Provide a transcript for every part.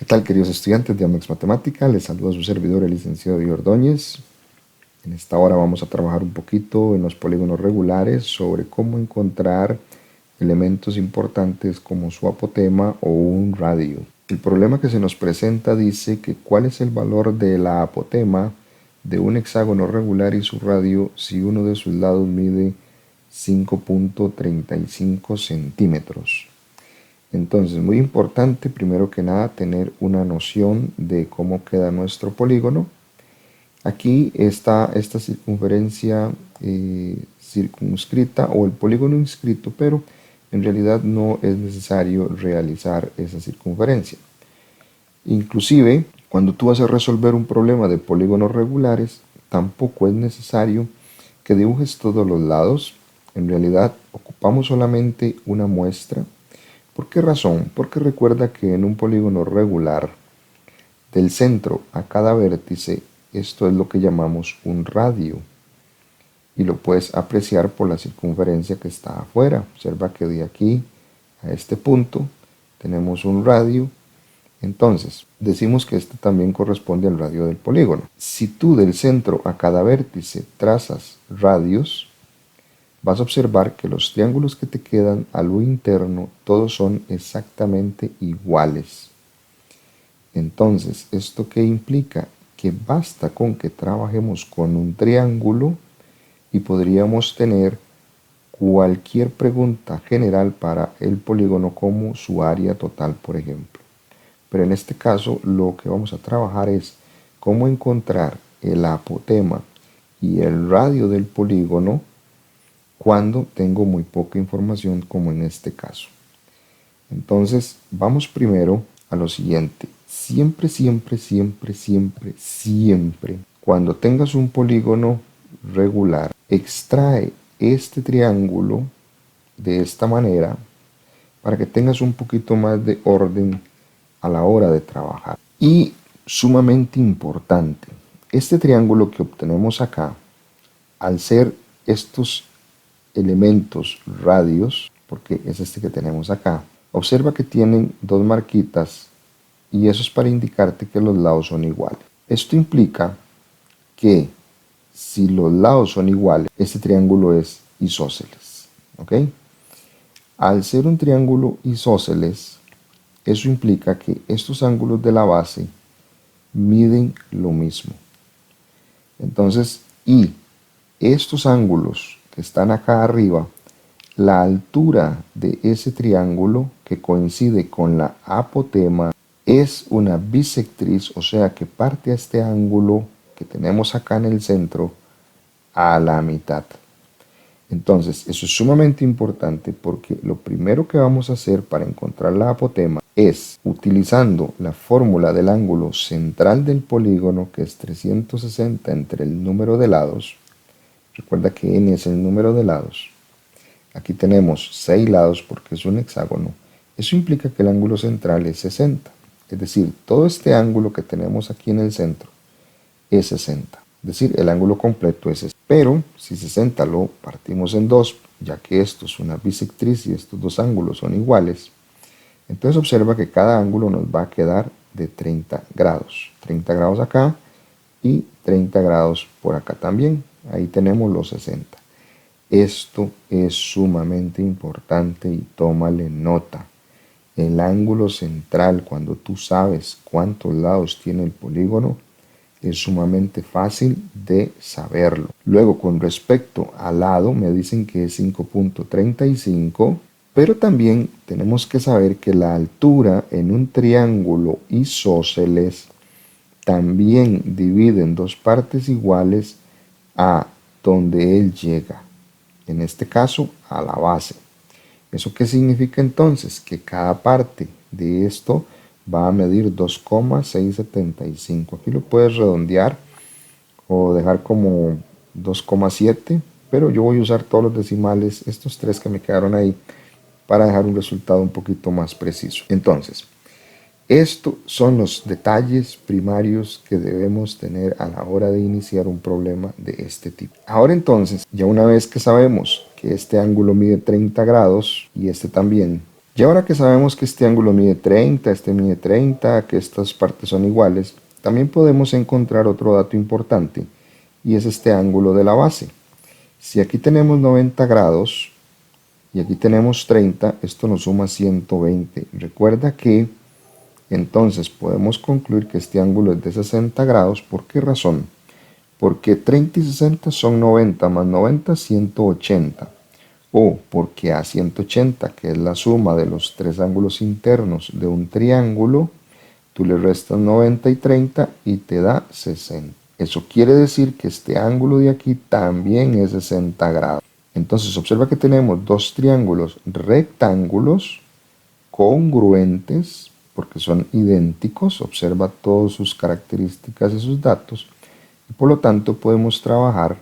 tal, queridos estudiantes de Amex Matemática? Les saluda a su servidor, el licenciado Diego Ordóñez. En esta hora vamos a trabajar un poquito en los polígonos regulares sobre cómo encontrar elementos importantes como su apotema o un radio. El problema que se nos presenta dice que cuál es el valor de la apotema de un hexágono regular y su radio si uno de sus lados mide 5.35 centímetros. Entonces, muy importante, primero que nada, tener una noción de cómo queda nuestro polígono. Aquí está esta circunferencia circunscrita o el polígono inscrito, pero en realidad no es necesario realizar esa circunferencia. Inclusive, cuando tú vas a resolver un problema de polígonos regulares, tampoco es necesario que dibujes todos los lados. En realidad, ocupamos solamente una muestra. ¿Por qué razón? Porque recuerda que en un polígono regular, del centro a cada vértice, esto es lo que llamamos un radio. Y lo puedes apreciar por la circunferencia que está afuera. Observa que de aquí a este punto tenemos un radio. Entonces, decimos que este también corresponde al radio del polígono. Si tú del centro a cada vértice trazas radios, vas a observar que los triángulos que te quedan a lo interno todos son exactamente iguales. Entonces, ¿esto qué implica? Que basta con que trabajemos con un triángulo y podríamos tener cualquier pregunta general para el polígono como su área total, por ejemplo. Pero en este caso lo que vamos a trabajar es cómo encontrar el apotema y el radio del polígono cuando tengo muy poca información como en este caso. Entonces vamos primero a lo siguiente. Siempre, cuando tengas un polígono regular, extrae este triángulo de esta manera para que tengas un poquito más de orden a la hora de trabajar. Y sumamente importante, este triángulo que obtenemos acá, al ser estos elementos radios, porque es este que tenemos acá, observa que tienen dos marquitas y eso es para indicarte que los lados son iguales. Esto implica que si los lados son iguales, este triángulo es isósceles. ¿Ok? Al ser un triángulo isósceles, eso implica que estos ángulos de la base miden lo mismo. Entonces, y estos ángulos que están acá arriba, la altura de ese triángulo que coincide con la apotema es una bisectriz, o sea que parte a este ángulo que tenemos acá en el centro a la mitad. Entonces, eso es sumamente importante porque lo primero que vamos a hacer para encontrar la apotema es, utilizando la fórmula del ángulo central del polígono, que es 360 entre el número de lados. Recuerda que n es el número de lados. Aquí tenemos 6 lados porque es un hexágono. Eso implica que el ángulo central es 60. Es decir, todo este ángulo que tenemos aquí en el centro es 60. Es decir, el ángulo completo es 60. Pero si 60 lo partimos en 2, ya que esto es una bisectriz y estos dos ángulos son iguales, entonces observa que cada ángulo nos va a quedar de 30 grados. 30 grados acá y 30 grados por acá también. Ahí tenemos los 60. Esto es sumamente importante y tómale nota. El ángulo central, cuando tú sabes cuántos lados tiene el polígono, es sumamente fácil de saberlo. Luego, con respecto al lado, me dicen que es 5.35, pero también tenemos que saber que la altura en un triángulo isósceles también divide en dos partes iguales a donde él llega. En este caso, a la base. ¿Eso qué significa entonces? Que cada parte de esto va a medir 2,675. Aquí lo puedes redondear o dejar como 2,7, pero yo voy a usar todos los decimales, estos tres que me quedaron ahí, para dejar un resultado un poquito más preciso. Entonces, estos son los detalles primarios que debemos tener a la hora de iniciar un problema de este tipo. Ahora entonces, ya una vez que sabemos que este ángulo mide 30 grados y este también, Y ahora que sabemos que este ángulo mide 30, este mide 30, que estas partes son iguales, también podemos encontrar otro dato importante, y es este ángulo de la base. Si aquí tenemos 90 grados y aquí tenemos 30, esto nos suma 120. Recuerda que entonces podemos concluir que este ángulo es de 60 grados. ¿Por qué razón? Porque 30 y 60 son 90, más 90, 180. O porque a 180, que es la suma de los tres ángulos internos de un triángulo, tú le restas 90 y 30 y te da 60. Eso quiere decir que este ángulo de aquí también es 60 grados. Entonces observa que tenemos dos triángulos rectángulos congruentes, porque son idénticos. Observa todas sus características y sus datos. Y por lo tanto podemos trabajar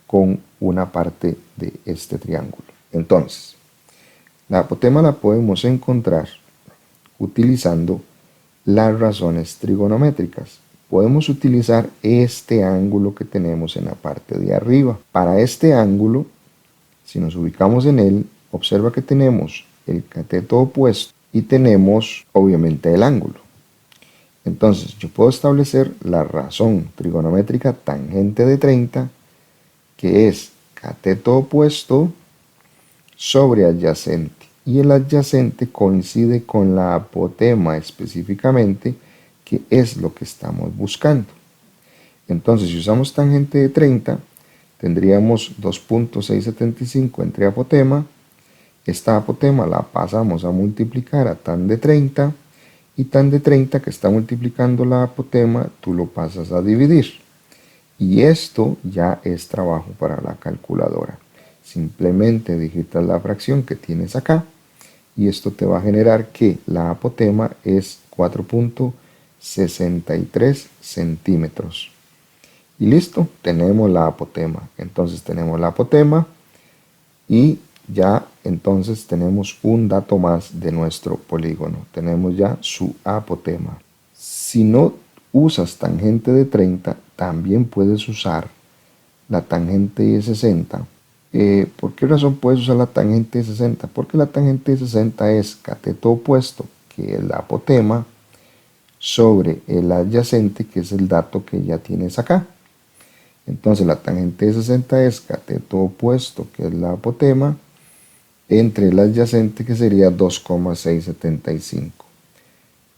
con una parte de este triángulo. Entonces, la apotema la podemos encontrar utilizando las razones trigonométricas. Podemos utilizar este ángulo que tenemos en la parte de arriba. Para este ángulo, si nos ubicamos en él, observa que tenemos el cateto opuesto y tenemos obviamente el ángulo. Entonces yo puedo establecer la razón trigonométrica tangente de 30, que es cateto opuesto sobre adyacente. Y el adyacente coincide con la apotema específicamente, que es lo que estamos buscando. Entonces, si usamos tangente de 30, tendríamos 2.675 entre apotema. Esta apotema la pasamos a multiplicar a tan de 30, y tan de 30 que está multiplicando la apotema, tú lo pasas a dividir. Y esto ya es trabajo para la calculadora. Simplemente digitas la fracción que tienes acá, y esto te va a generar que la apotema es 4.63 centímetros. Y listo, tenemos la apotema. Entonces tenemos la apotema y ya entonces tenemos un dato más de nuestro polígono. Tenemos ya su apotema. Si no usas tangente de 30, también puedes usar la tangente de 60. ¿Por qué razón puedes usar la tangente de 60? Porque la tangente de 60 es cateto opuesto, que es la apotema, sobre el adyacente, que es el dato que ya tienes acá. Entonces la tangente de 60 es cateto opuesto, que es la apotema, entre el adyacente, que sería 2,675.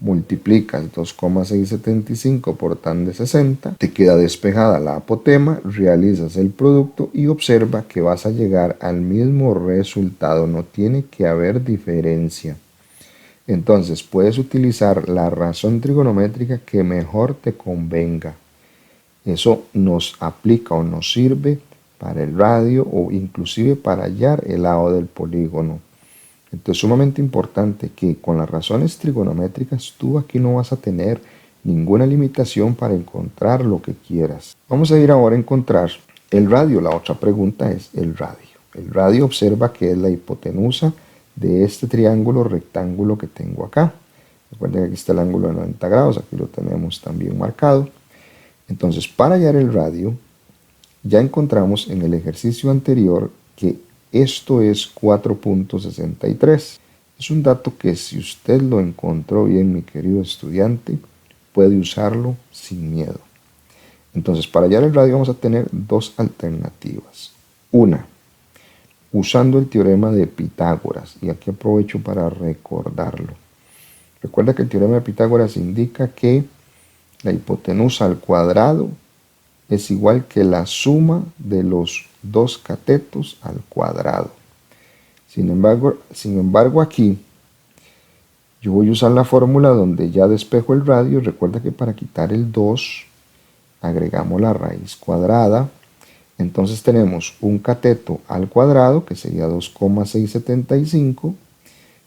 Multiplicas 2,675 por tan de 60, te queda despejada la apotema, realizas el producto y observa que vas a llegar al mismo resultado, no tiene que haber diferencia. Entonces puedes utilizar la razón trigonométrica que mejor te convenga. Eso nos aplica o nos sirve para el radio o inclusive para hallar el lado del polígono. Entonces es sumamente importante que con las razones trigonométricas tú aquí no vas a tener ninguna limitación para encontrar lo que quieras. Vamos a ir ahora a encontrar el radio. La otra pregunta es el radio. El radio observa que es la hipotenusa de este triángulo rectángulo que tengo acá. Recuerden que aquí está el ángulo de 90 grados, aquí lo tenemos también marcado. Entonces, para hallar el radio, ya encontramos en el ejercicio anterior que esto es 4.63. Es un dato que si usted lo encontró bien, mi querido estudiante, puede usarlo sin miedo. Entonces, para hallar el radio vamos a tener dos alternativas. Una, usando el teorema de Pitágoras, y aquí aprovecho para recordarlo. Recuerda que el teorema de Pitágoras indica que la hipotenusa al cuadrado es igual que la suma de los dos catetos al cuadrado. Sin embargo, aquí yo voy a usar la fórmula donde ya despejo el radio. Recuerda que para quitar el 2 agregamos la raíz cuadrada. Entonces tenemos un cateto al cuadrado, que sería 2,675,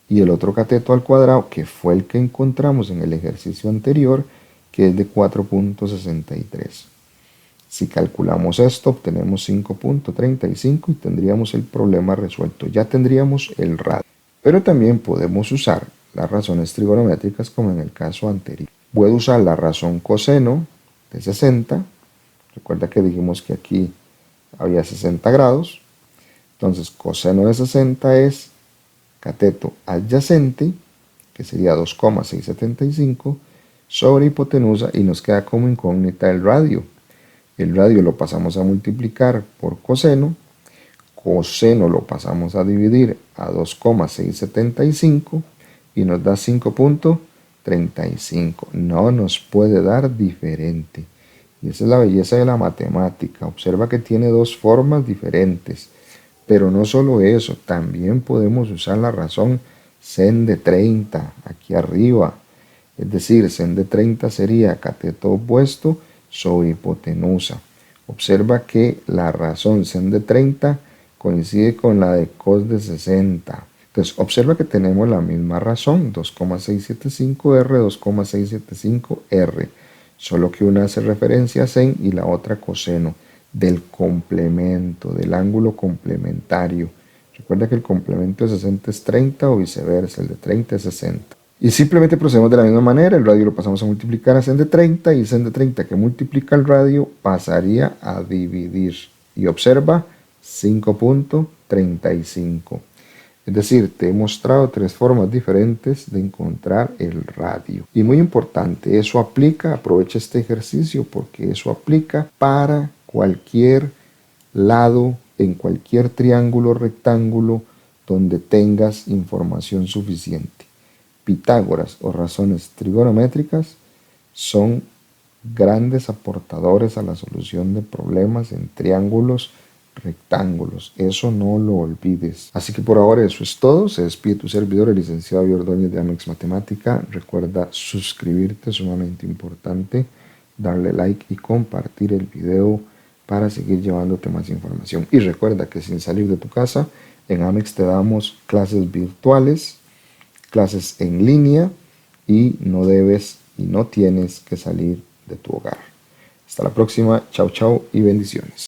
y el otro cateto al cuadrado, que fue el que encontramos en el ejercicio anterior, que es de 4.63. Si calculamos esto, obtenemos 5.35 y tendríamos el problema resuelto. Ya tendríamos el radio. Pero también podemos usar las razones trigonométricas como en el caso anterior. Puedo usar la razón coseno de 60. Recuerda que dijimos que aquí había 60 grados. Entonces coseno de 60 es cateto adyacente, que sería 2,675, sobre hipotenusa, y nos queda como incógnita el radio. El radio lo pasamos a multiplicar por coseno, coseno lo pasamos a dividir a 2,675 y nos da 5,35. No nos puede dar diferente. Y esa es la belleza de la matemática. Observa que tiene dos formas diferentes. Pero no solo eso, también podemos usar la razón sen de 30 aquí arriba. Es decir, sen de 30 sería cateto opuesto sobre hipotenusa. Observa que la razón sen de 30 coincide con la de cos de 60. Entonces, observa que tenemos la misma razón, 2,675R, 2,675R, solo que una hace referencia a sen y la otra coseno, del complemento, del ángulo complementario. Recuerda que el complemento de 60 es 30 o viceversa, el de 30 es 60. Y simplemente procedemos de la misma manera, el radio lo pasamos a multiplicar a sen de 30 y sen de 30 que multiplica el radio pasaría a dividir. Y observa 5,35. Es decir, te he mostrado tres formas diferentes de encontrar el radio. Y muy importante, eso aplica, aprovecha este ejercicio porque eso aplica para cualquier lado, en cualquier triángulo, rectángulo, donde tengas información suficiente. Pitágoras o razones trigonométricas son grandes aportadores a la solución de problemas en triángulos, rectángulos. Eso no lo olvides. Así que por ahora eso es todo. Se despide tu servidor, el licenciado Javier Ordóñez de Amex Matemática. Recuerda suscribirte, sumamente importante, darle like y compartir el video para seguir llevándote más información. Y recuerda que sin salir de tu casa, en Amex te damos clases virtuales, clases en línea, y no debes y no tienes que salir de tu hogar. Hasta la próxima. Chao, chao y bendiciones.